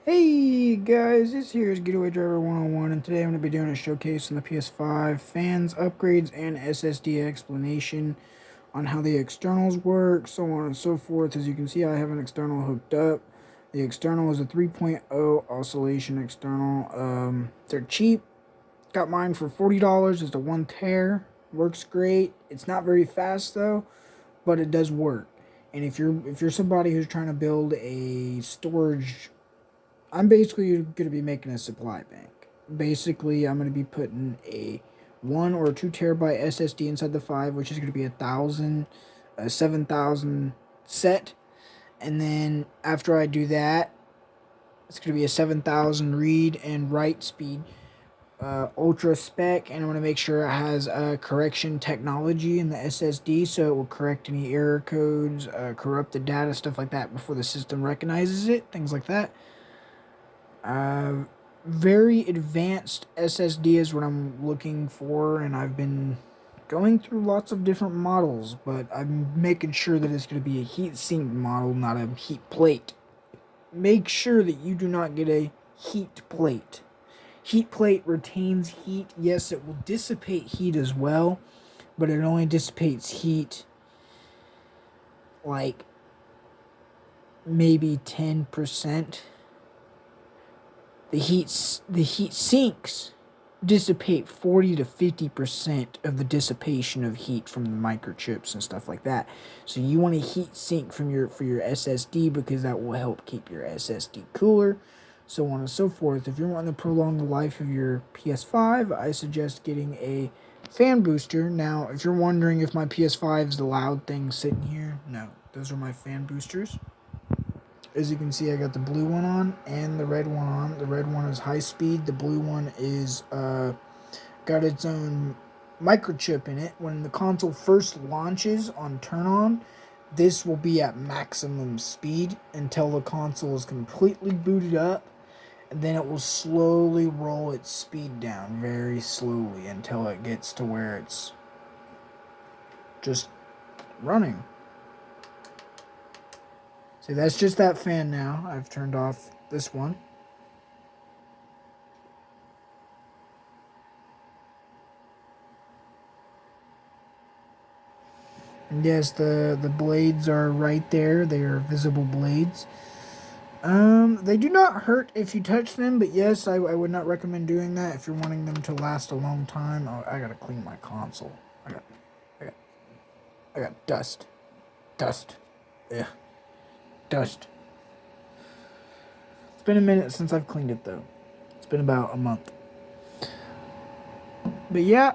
Hey guys, this here is Getaway Driver 101, and today I'm going to be doing a showcase on the PS5, fans, upgrades, and SSD explanation on how the externals work, so on and so forth. As you can see, I have an external hooked up. The external is a 3.0 oscillation external. They're cheap. Got mine for $40. It's a 1 tear. Works great. It's not very fast though, but it does work. And if you're somebody who's trying to build a storage, I'm basically going to be making a supply bank. Basically, I'm going to be putting a 1 or 2 terabyte SSD inside the 5, which is going to be 7,000 set. And then after I do that, it's going to be a 7,000 read and write speed, ultra spec, and I'm going to make sure it has correction technology in the SSD, so it will correct any error codes, corrupted data, stuff like that before the system recognizes it, things like that. Very advanced SSD is what I'm looking for, and I've been going through lots of different models, but I'm making sure that it's going to be a heat sink model, not a heat plate. Make sure that you do not get a heat plate. Heat plate retains heat. Yes, it will dissipate heat as well, but it only dissipates heat like maybe 10%. The heat sinks dissipate 40 to 50% of the dissipation of heat from the microchips and stuff like that. So you want a heat sink for your SSD, because that will help keep your SSD cooler, so on and so forth. If you're wanting to prolong the life of your PS5, I suggest getting a fan booster. Now, if you're wondering if my PS5 is the loud thing sitting here, no, those are my fan boosters. As you can see, I got the blue one on and the red one on. The red one is high speed. The blue one is got its own microchip in it. When the console first launches on turn on, this will be at maximum speed until the console is completely booted up, and then it will slowly roll its speed down very slowly until it gets to where it's just running. See, that's just that fan now. I've turned off this one. And yes, the blades are right there. They are visible blades. They do not hurt if you touch them, but yes, I would not recommend doing that if you're wanting them to last a long time. Oh, I gotta clean my console. I got dust. Yeah, dust. It's been a minute since I've cleaned it though. It's been about a month. But yeah,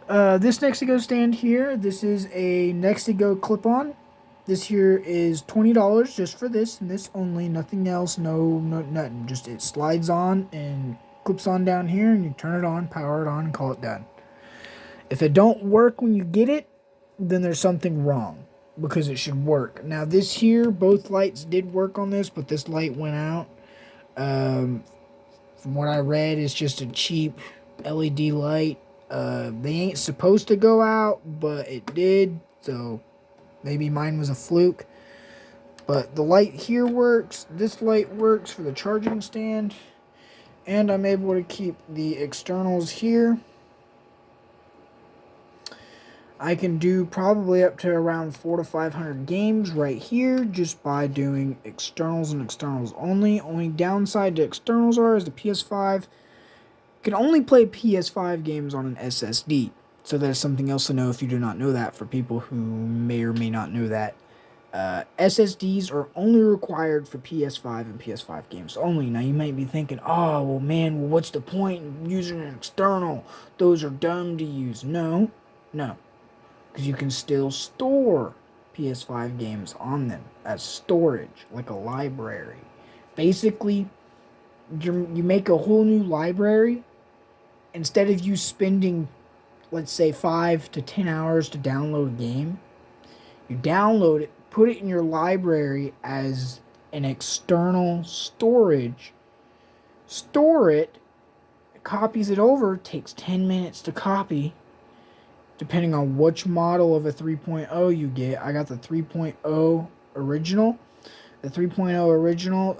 this Nexigo stand here, this is a Nexigo clip-on. This here is $20 just for this, and this only, nothing else, no nothing. Just it slides on and clips on down here, and you turn it on, power it on, and call it done. If it don't work when you get it, then there's something wrong, because it should work. Now this here, both lights did work on this, but this light went out. From what I read, it's just a cheap LED light. They ain't supposed to go out, but it did, so maybe mine was a fluke. But the light here works. This light works for the charging stand. And I'm able to keep the externals here. I can do probably up to around 400 to 500 games right here just by doing externals and externals only. Only downside to externals is the PS5 can only play PS5 games on an SSD. So that's something else to know if you do not know that, for people who may or may not know that. SSDs are only required for PS5 and PS5 games only. Now you might be thinking, oh, well man, well what's the point in using an external? Those are dumb to use. No. Because you can still store PS5 games on them as storage, like a library. Basically, you make a whole new library. Instead of you spending, let's say, 5 to 10 hours to download a game, you download it, put it in your library as an external storage, store it, copies it over, takes 10 minutes to copy, depending on which model of a 3.0 you get. I got the 3.0 original. The 3.0 original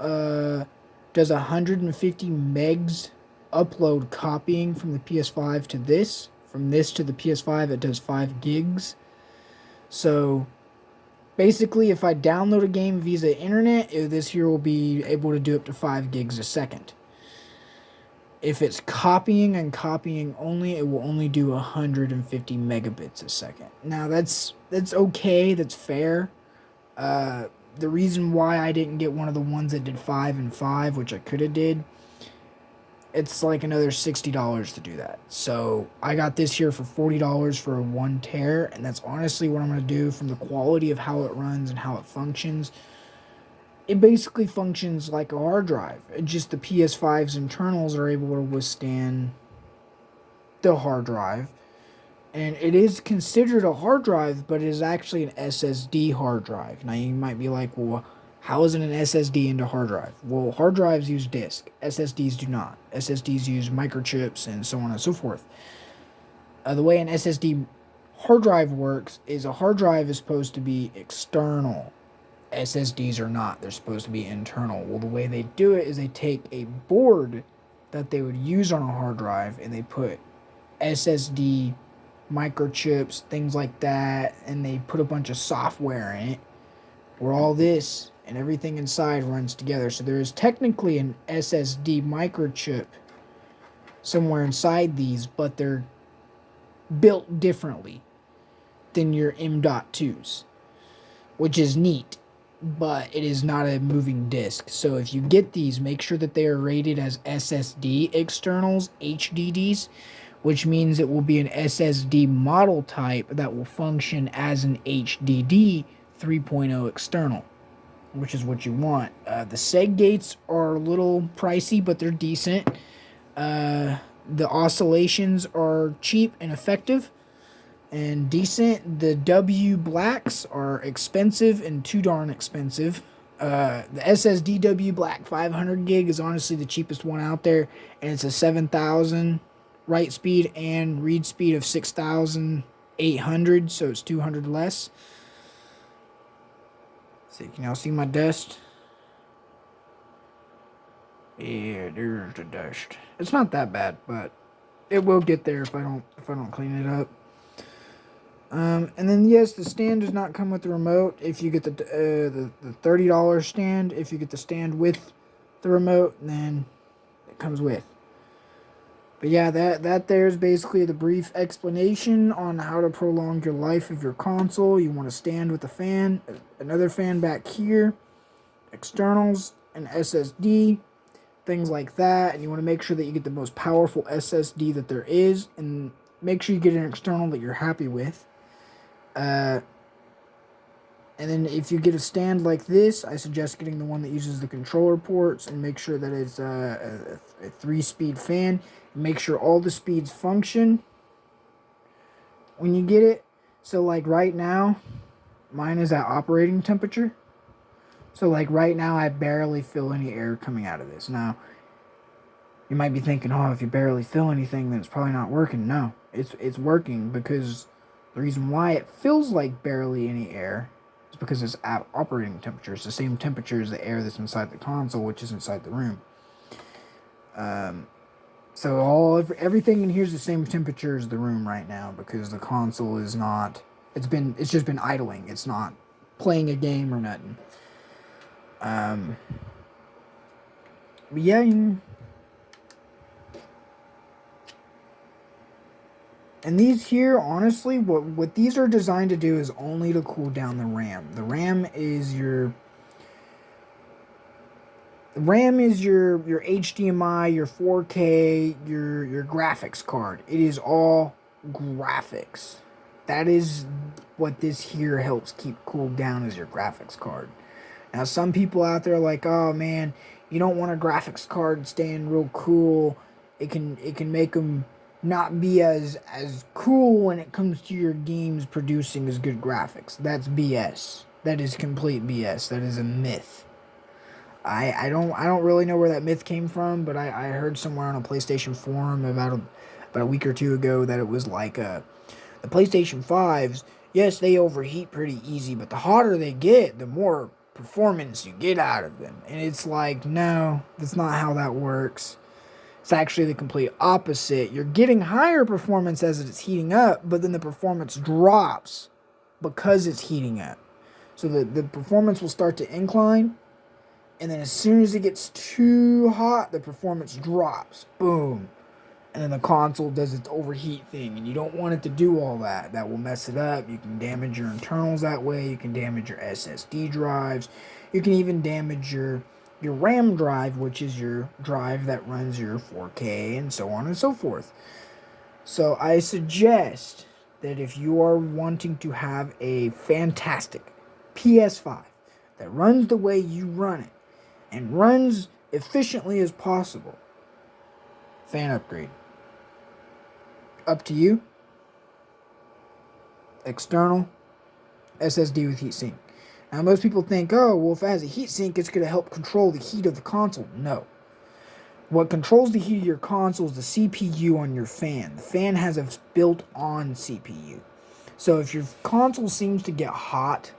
does 150 megs upload copying from the PS5 to this. From this to the PS5, it does 5 gigs. So basically, if I download a game via the internet, this here will be able to do up to 5 gigs a second. If it's copying and copying only, it will only do 150 megabits a second. Now that's okay, that's fair. The reason why I didn't get one of the ones that did 5 and 5, which I could have did, it's like another $60 to do that. So I got this here for $40 for a 1 tera, and that's honestly what I'm going to do. From the quality of how it runs and how it functions, it basically functions like a hard drive. Just the PS5's internals are able to withstand the hard drive. And it is considered a hard drive, but it is actually an SSD hard drive. Now you might be like, well, how is it an SSD into hard drive? Well, hard drives use disk. SSDs do not. SSDs use microchips and so on and so forth. The way an SSD hard drive works is a hard drive is supposed to be external. SSDs are not. They're supposed to be internal. Well, the way they do it is they take a board that they would use on a hard drive and they put SSD microchips, things like that, and they put a bunch of software in it where all this and everything inside runs together. So there is technically an SSD microchip somewhere inside these, but they're built differently than your M.2s, which is neat, but it is not a moving disk. So if you get these, make sure that they are rated as SSD externals, HDDs, which means it will be an SSD model type that will function as an HDD 3.0 external, which is what you want. The seg gates are a little pricey, but they're decent. The oscillations are cheap and effective and decent. The W blacks are expensive and too darn expensive. The SSD W black 500 gig is honestly the cheapest one out there, and it's a 7,000 write speed and read speed of 6,800, so it's 200 less. So can y'all see my dust? Yeah, there's the dust. It's not that bad, but it will get there if I don't clean it up. And then yes, the stand does not come with the remote. If you get the $30 stand, if you get the stand with the remote, then it comes with. But yeah, that there is basically the brief explanation on how to prolong your life of your console. You want to stand with a fan, another fan back here, externals, an SSD, things like that. And you want to make sure that you get the most powerful SSD that there is, and make sure you get an external that you're happy with. And then if you get a stand like this, I suggest getting the one that uses the controller ports, and make sure that it's a 3-speed fan. Make sure all the speeds function when you get it. So like right now, mine is at operating temperature. So like right now, I barely feel any air coming out of this. Now, you might be thinking, oh, if you barely feel anything, then it's probably not working. No, it's working, because the reason why it feels like barely any air is because it's at operating temperature. It's the same temperature as the air that's inside the console, which is inside the room. So everything in here is the same temperature as the room right now, because the console is not. It's just been idling. It's not playing a game or nothing. But yeah. And these here, honestly, what these are designed to do is only to cool down the RAM. The RAM is your HDMI, your 4K, your graphics card. It is all graphics. That is what this here helps keep cooled down, is your graphics card. Now, some people out there are like, oh man, you don't want a graphics card staying real cool. It can make them not be as cool when it comes to your games producing as good graphics. That's BS. That is complete BS. That is a myth. I don't really know where that myth came from, but I heard somewhere on a PlayStation forum about a week or two ago that it was like the PlayStation 5s, yes, they overheat pretty easy, but the hotter they get, the more performance you get out of them. And it's like, no, that's not how that works. It's actually the complete opposite. You're getting higher performance as it's heating up, but then the performance drops because it's heating up. So the performance will start to incline, and then as soon as it gets too hot, the performance drops. Boom. And then the console does its overheat thing, and you don't want it to do all that. That will mess it up. You can damage your internals that way. You can damage your SSD drives. You can even damage your RAM drive, which is your drive that runs your 4K and so on and so forth. So I suggest that if you are wanting to have a fantastic PS5 that runs the way you run it and runs efficiently as possible, fan upgrade. Up to you. External SSD with heatsink. Now most people think, oh, well, if it has a heatsink, it's going to help control the heat of the console. No. What controls the heat of your console is the CPU on your fan. The fan has a built-on CPU. So if your console seems to get hot,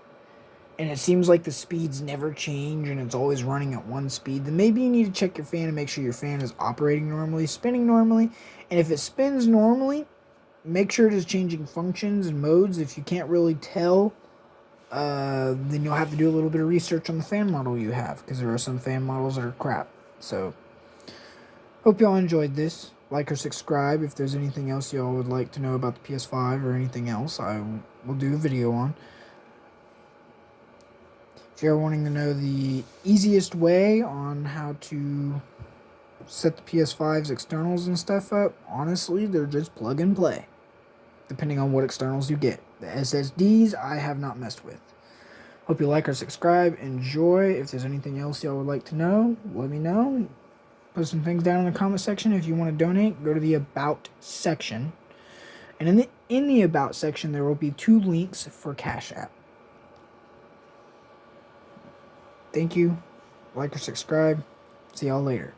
and it seems like the speeds never change and it's always running at one speed, then maybe you need to check your fan and make sure your fan is operating normally, spinning normally. And if it spins normally, make sure it is changing functions and modes. If you can't really tell, then you'll have to do a little bit of research on the fan model you have, because there are some fan models that are crap. So, hope y'all enjoyed this. Like or subscribe if there's anything else y'all would like to know about the PS5 or anything else I will do a video on. If you're wanting to know the easiest way on how to set the PS5's externals and stuff up, honestly, they're just plug and play, depending on what externals you get. The SSDs, I have not messed with. Hope you like or subscribe. Enjoy. If there's anything else y'all would like to know, let me know. Put some things down in the comment section. If you want to donate, go to the About section. And in the About section, there will be 2 links for Cash App. Thank you. Like or subscribe. See y'all later.